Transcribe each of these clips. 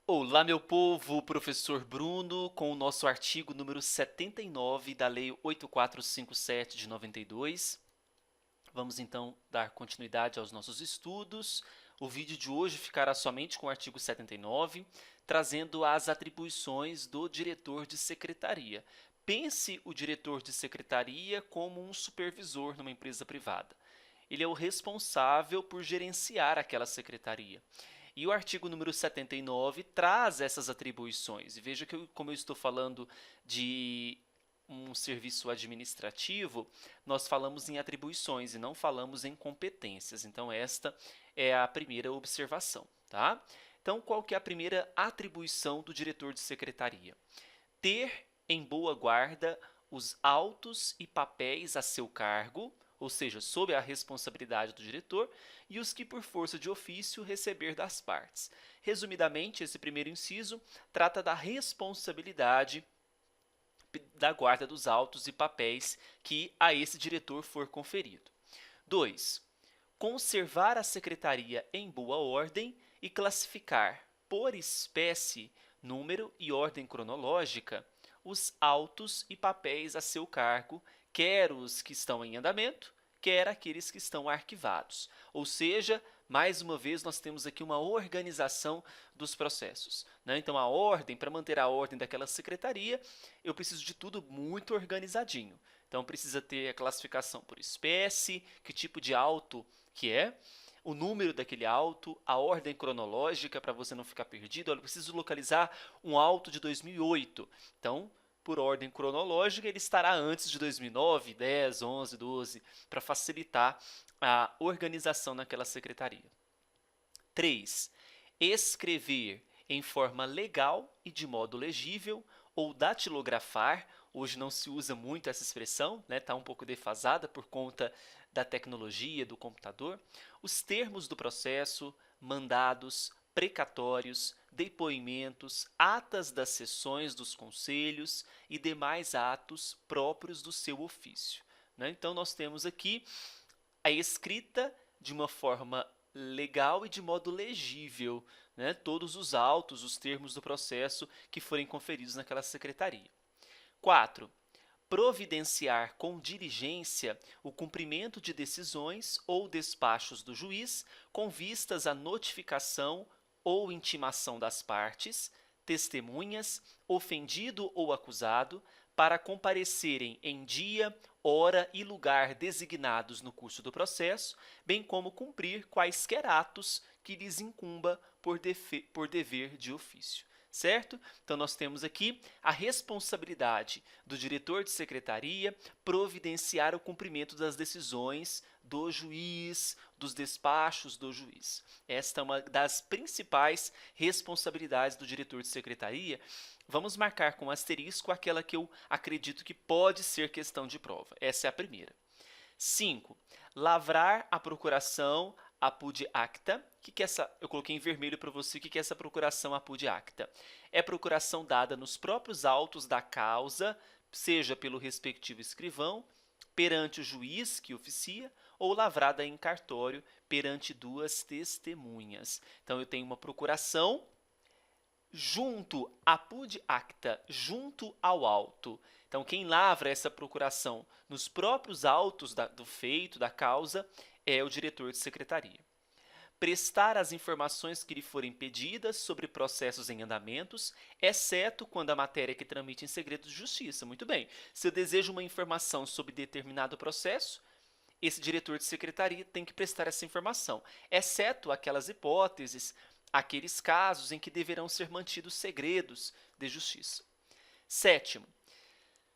Olá, meu povo, professor Bruno, com o nosso artigo número 79 da Lei 8457 de 92. Vamos então dar continuidade aos nossos estudos. O vídeo de hoje ficará somente com o artigo 79, trazendo as atribuições do diretor de secretaria. Pense o diretor de secretaria como um supervisor numa empresa privada. Ele é o responsável por gerenciar aquela secretaria. E o artigo número 79 traz essas atribuições. E veja que como eu estou falando de um serviço administrativo, nós falamos em atribuições e não falamos em competências. Então, esta é a primeira observação, tá? Então, qual que é a primeira atribuição do diretor de secretaria? Ter em boa guarda os autos e papéis a seu cargo, ou seja, sob a responsabilidade do diretor, e os que por força de ofício receber das partes. Resumidamente, esse primeiro inciso trata da responsabilidade da guarda dos autos e papéis que a esse diretor for conferido. 2. Conservar a secretaria em boa ordem e classificar por espécie, número e ordem cronológica os autos e papéis a seu cargo, quer os que estão em andamento, quer aqueles que estão arquivados. Ou seja, mais uma vez nós temos aqui uma organização dos processos, né? Então, a ordem, para manter a ordem daquela secretaria, eu preciso de tudo muito organizadinho. Então, precisa ter a classificação por espécie, que tipo de auto que é, o número daquele auto, a ordem cronológica para você não ficar perdido. Olha, eu preciso localizar um auto de 2008. Então, por ordem cronológica, ele estará antes de 2009, 10, 11, 12, para facilitar a organização naquela secretaria. 3. Escrever em forma legal e de modo legível ou datilografar. Hoje não se usa muito essa expressão, né? Está um pouco defasada por conta da tecnologia, do computador. Os termos do processo, mandados, precatórios, depoimentos, atas das sessões dos conselhos e demais atos próprios do seu ofício, né? Então, nós temos aqui a escrita de uma forma legal e de modo legível, né? Todos os autos, os termos do processo que forem conferidos naquela secretaria. 4. Providenciar com diligência o cumprimento de decisões ou despachos do juiz com vistas à notificação ou intimação das partes, testemunhas, ofendido ou acusado, para comparecerem em dia, hora e lugar designados no curso do processo, bem como cumprir quaisquer atos que lhes incumba por dever de ofício. Certo? Então, nós temos aqui a responsabilidade do diretor de secretaria providenciar o cumprimento das decisões do juiz, dos despachos do juiz. Esta é uma das principais responsabilidades do diretor de secretaria. Vamos marcar com asterisco aquela que eu acredito que pode ser questão de prova. Essa é a primeira. 5. Lavrar a procuração apud acta. Que é essa? Eu coloquei em vermelho para você. O que é essa procuração apud acta? É procuração dada nos próprios autos da causa, seja pelo respectivo escrivão, perante o juiz que oficia, ou lavrada em cartório perante duas testemunhas. Então, eu tenho uma procuração junto apud acta, junto ao auto. Então, quem lavra essa procuração nos próprios autos do feito, da causa, é o diretor de secretaria. Prestar as informações que lhe forem pedidas sobre processos em andamentos, exceto quando a matéria que tramite em segredo de justiça. Muito bem. Se eu desejo uma informação sobre determinado processo, esse diretor de secretaria tem que prestar essa informação, exceto aquelas hipóteses, aqueles casos em que deverão ser mantidos segredos de justiça. 7º,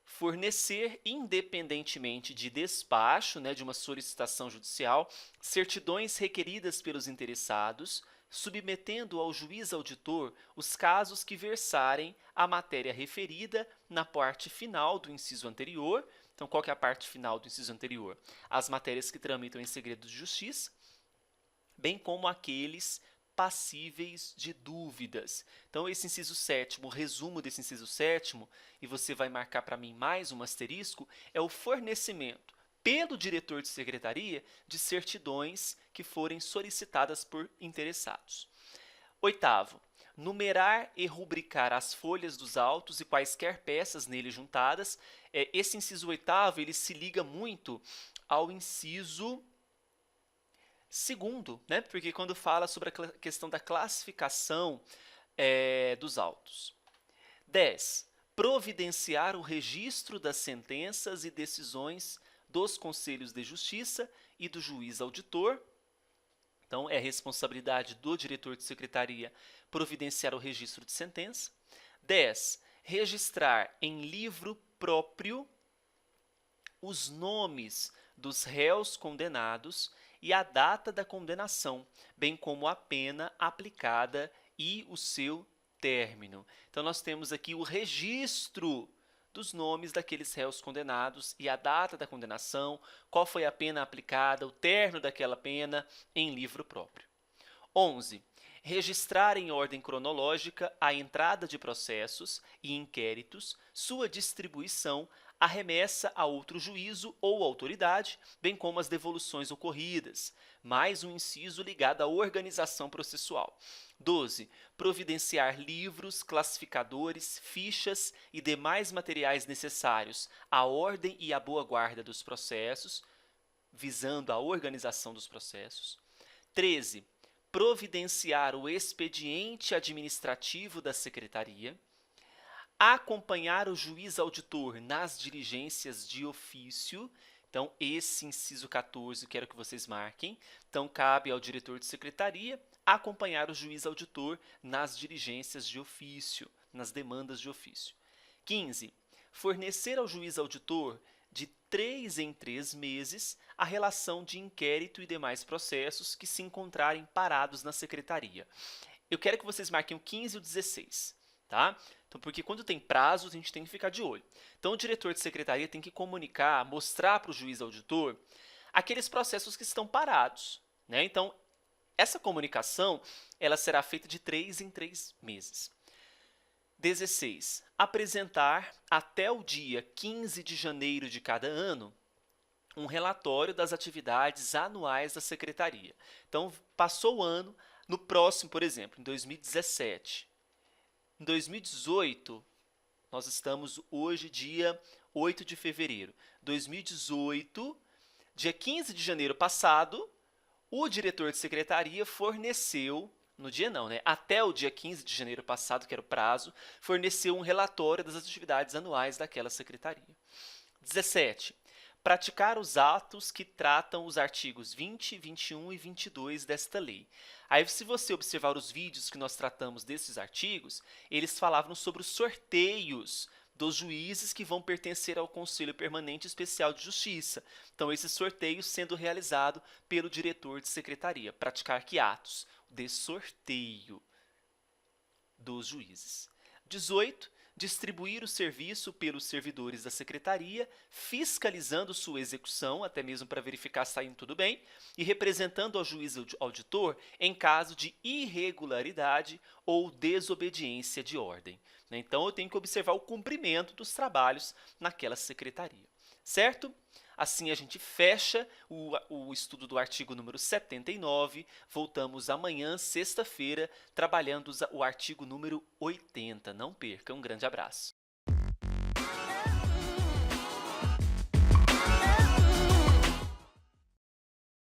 fornecer, independentemente de despacho, né, de uma solicitação judicial, certidões requeridas pelos interessados, submetendo ao juiz auditor os casos que versarem a matéria referida na parte final do inciso anterior. Então, qual que é a parte final do inciso anterior? As matérias que tramitam em segredo de justiça, bem como aqueles passíveis de dúvidas. Então, esse inciso 7º, o resumo desse inciso 7º, e você vai marcar para mim mais um asterisco, é o fornecimento pelo diretor de secretaria de certidões que forem solicitadas por interessados. 8º, numerar e rubricar as folhas dos autos e quaisquer peças nele juntadas. Esse inciso oitavo, ele se liga muito ao inciso segundo, né? Porque quando fala sobre a questão da classificação dos autos. 10. Providenciar o registro das sentenças e decisões dos conselhos de justiça e do juiz auditor. Então, é responsabilidade do diretor de secretaria providenciar o registro de sentença. 10. Registrar em livro próprio os nomes dos réus condenados e a data da condenação, bem como a pena aplicada e o seu término. Então, nós temos aqui o registro dos nomes daqueles réus condenados e a data da condenação, qual foi a pena aplicada, o término daquela pena em livro próprio. 11. Registrar em ordem cronológica a entrada de processos e inquéritos, sua distribuição, a remessa a outro juízo ou autoridade, bem como as devoluções ocorridas, mais um inciso ligado à organização processual. 12. Providenciar livros, classificadores, fichas e demais materiais necessários à ordem e à boa guarda dos processos, visando a organização dos processos. 13. Providenciar o expediente administrativo da secretaria. Acompanhar o juiz auditor nas diligências de ofício. Então, esse inciso 14, quero que vocês marquem. Então, cabe ao diretor de secretaria acompanhar o juiz auditor nas diligências de ofício, nas demandas de ofício. 15. Fornecer ao juiz auditor, de 3 em 3 meses, a relação de inquérito e demais processos que se encontrarem parados na secretaria. Eu quero que vocês marquem o 15 e o 16, tá? Então, porque quando tem prazos, a gente tem que ficar de olho. Então, o diretor de secretaria tem que comunicar, mostrar para o juiz auditor aqueles processos que estão parados, né? Então, essa comunicação, ela será feita de 3 em 3 meses. 16. Apresentar até o dia 15 de janeiro de cada ano um relatório das atividades anuais da secretaria. Então, passou o ano, no próximo, por exemplo, em 2017. Em 2018, nós estamos hoje, dia 8 de fevereiro. 2018, dia 15 de janeiro passado, o diretor de secretaria forneceu, no dia não, né? Até o dia 15 de janeiro passado, que era o prazo, forneceu um relatório das atividades anuais daquela secretaria. 17. Praticar os atos que tratam os artigos 20, 21 e 22 desta lei. Aí, se você observar os vídeos que nós tratamos desses artigos, eles falavam sobre os sorteios dos juízes que vão pertencer ao Conselho Permanente Especial de Justiça. Então, esses sorteios sendo realizado pelo diretor de secretaria. Praticar que atos? De sorteio dos juízes. 18. Distribuir o serviço pelos servidores da secretaria, fiscalizando sua execução, até mesmo para verificar se está indo tudo bem, e representando ao juiz auditor em caso de irregularidade ou desobediência de ordem. Então, eu tenho que observar o cumprimento dos trabalhos naquela secretaria, certo? Assim, a gente fecha o estudo do artigo número 79. Voltamos amanhã, sexta-feira, trabalhando o artigo número 80. Não perca, um grande abraço.